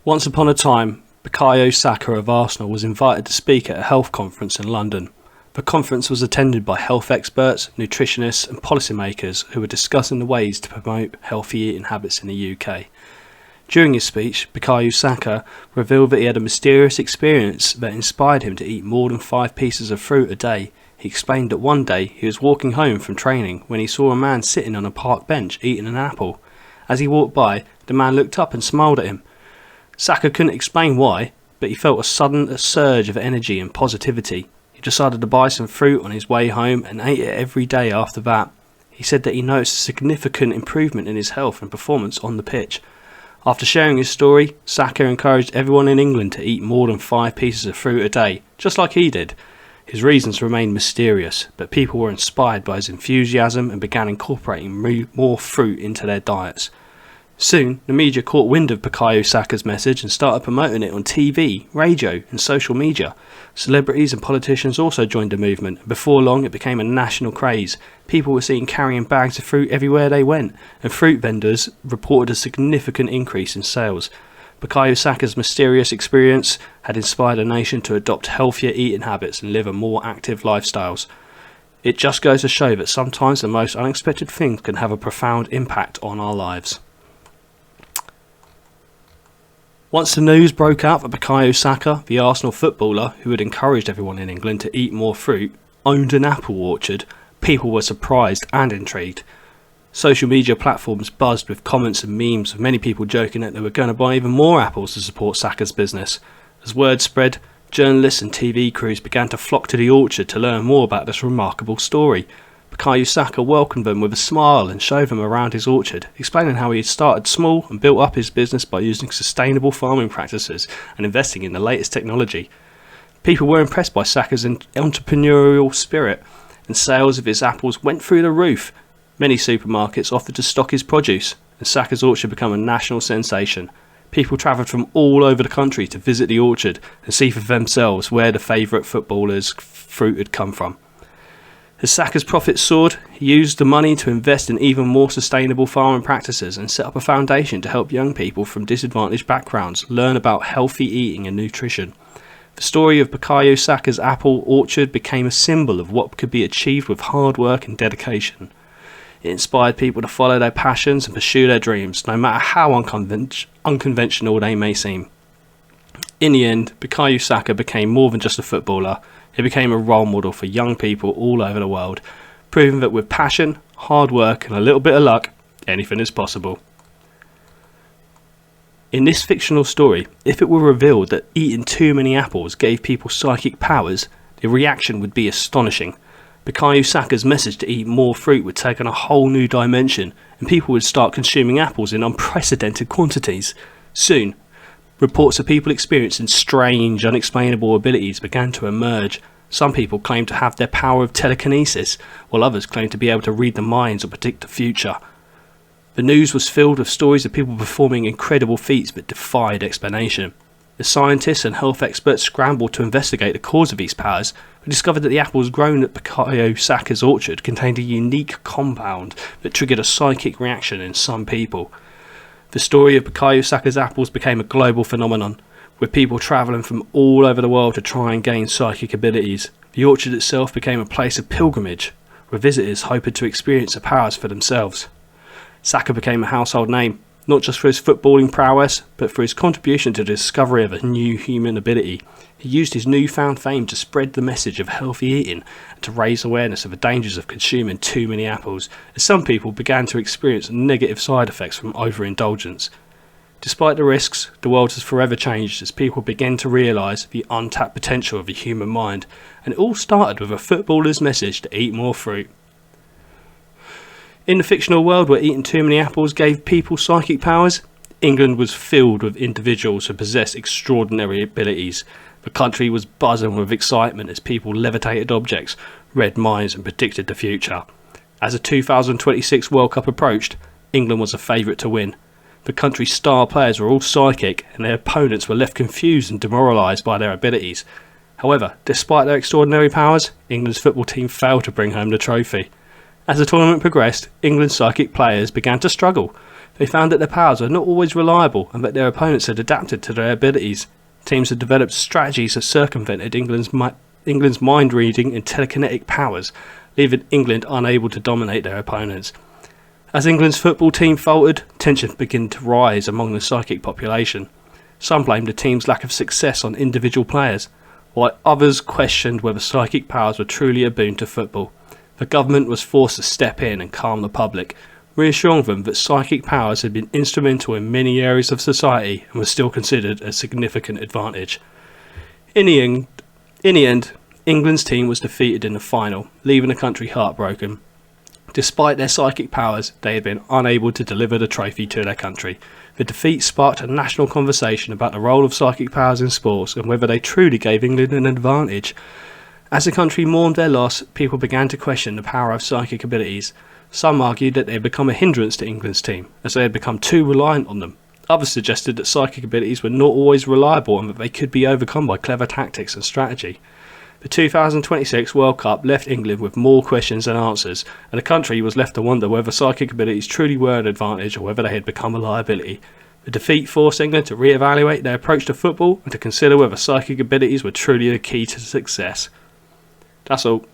Once upon a time, Bukayo Saka of Arsenal was invited to speak at a health conference in London. The conference was attended by health experts, nutritionists and policymakers who were discussing the ways to promote healthy eating habits in the UK. During his speech, Bukayo Saka revealed that he had a mysterious experience that inspired him to eat more than 5 pieces of fruit a day. He explained that one day he was walking home from training when he saw a man sitting on a park bench eating an apple. As he walked by, the man looked up and smiled at him. Saka couldn't explain why, but he felt a sudden surge of energy and positivity. He decided to buy some fruit on his way home and ate it every day after that. He said that he noticed a significant improvement in his health and performance on the pitch. After sharing his story, Saka encouraged everyone in England to eat more than 5 pieces of fruit a day, just like he did. His reasons remained mysterious, but people were inspired by his enthusiasm and began incorporating more fruit into their diets. Soon, the media caught wind of Bukayo Saka's message and started promoting it on TV, radio and social media. Celebrities and politicians also joined the movement, and before long it became a national craze. People were seen carrying bags of fruit everywhere they went, and fruit vendors reported a significant increase in sales. Bukayo Saka's mysterious experience had inspired a nation to adopt healthier eating habits and live a more active lifestyles. It just goes to show that sometimes the most unexpected things can have a profound impact on our lives. Once the news broke out that Bukayo Saka, the Arsenal footballer who had encouraged everyone in England to eat more fruit, owned an apple orchard, people were surprised and intrigued. Social media platforms buzzed with comments and memes of many people joking that they were going to buy even more apples to support Saka's business. As word spread, journalists and TV crews began to flock to the orchard to learn more about this remarkable story. Bukayo Saka welcomed them with a smile and showed them around his orchard, explaining how he had started small and built up his business by using sustainable farming practices and investing in the latest technology. People were impressed by Saka's entrepreneurial spirit, and sales of his apples went through the roof. Many supermarkets offered to stock his produce, and Saka's orchard became a national sensation. People travelled from all over the country to visit the orchard and see for themselves where the favourite footballer's fruit had come from. As Saka's profits soared, he used the money to invest in even more sustainable farming practices and set up a foundation to help young people from disadvantaged backgrounds learn about healthy eating and nutrition. The story of Bukayo Saka's apple orchard became a symbol of what could be achieved with hard work and dedication. It inspired people to follow their passions and pursue their dreams, no matter how unconventional they may seem. In the end, Bukayo Saka became more than just a footballer. He became a role model for young people all over the world, proving that with passion, hard work and a little bit of luck, anything is possible. In this fictional story, if it were revealed that eating too many apples gave people psychic powers, the reaction would be astonishing. Bukayo Saka's message to eat more fruit would take on a whole new dimension, and people would start consuming apples in unprecedented quantities. Soon, reports of people experiencing strange, unexplainable abilities began to emerge. Some people claimed to have their power of telekinesis, while others claimed to be able to read the minds or predict the future. The news was filled with stories of people performing incredible feats that defied explanation. The scientists and health experts scrambled to investigate the cause of these powers, and discovered that the apples grown at Bukayo Saka's orchard contained a unique compound that triggered a psychic reaction in some people. The story of Bukayo Saka's apples became a global phenomenon, with people travelling from all over the world to try and gain psychic abilities. The orchard itself became a place of pilgrimage, where visitors hoped to experience the powers for themselves. Saka became a household name, not just for his footballing prowess, but for his contribution to the discovery of a new human ability. He used his newfound fame to spread the message of healthy eating and to raise awareness of the dangers of consuming too many apples, as some people began to experience negative side effects from overindulgence. Despite the risks, the world has forever changed as people began to realise the untapped potential of the human mind, and it all started with a footballer's message to eat more fruit. In the fictional world where eating too many apples gave people psychic powers, England was filled with individuals who possessed extraordinary abilities. The country was buzzing with excitement as people levitated objects, read minds and predicted the future. As the 2026 World Cup approached, England was a favourite to win. The country's star players were all psychic and their opponents were left confused and demoralised by their abilities. However, despite their extraordinary powers, England's football team failed to bring home the trophy. As the tournament progressed, England's psychic players began to struggle. They found that their powers were not always reliable and that their opponents had adapted to their abilities. Teams had developed strategies that circumvented England's mind-reading and telekinetic powers, leaving England unable to dominate their opponents. As England's football team faltered, tension began to rise among the psychic population. Some blamed the team's lack of success on individual players, while others questioned whether psychic powers were truly a boon to football. The government was forced to step in and calm the public, reassuring them that psychic powers had been instrumental in many areas of society and were still considered a significant advantage. In the end, England's team was defeated in the final, leaving the country heartbroken. Despite their psychic powers, they had been unable to deliver the trophy to their country. The defeat sparked a national conversation about the role of psychic powers in sports and whether they truly gave England an advantage. As the country mourned their loss, people began to question the power of psychic abilities. Some argued that they had become a hindrance to England's team, as they had become too reliant on them. Others suggested that psychic abilities were not always reliable and that they could be overcome by clever tactics and strategy. The 2026 World Cup left England with more questions than answers, and the country was left to wonder whether psychic abilities truly were an advantage or whether they had become a liability. The defeat forced England to re-evaluate their approach to football and to consider whether psychic abilities were truly the key to success. That's all.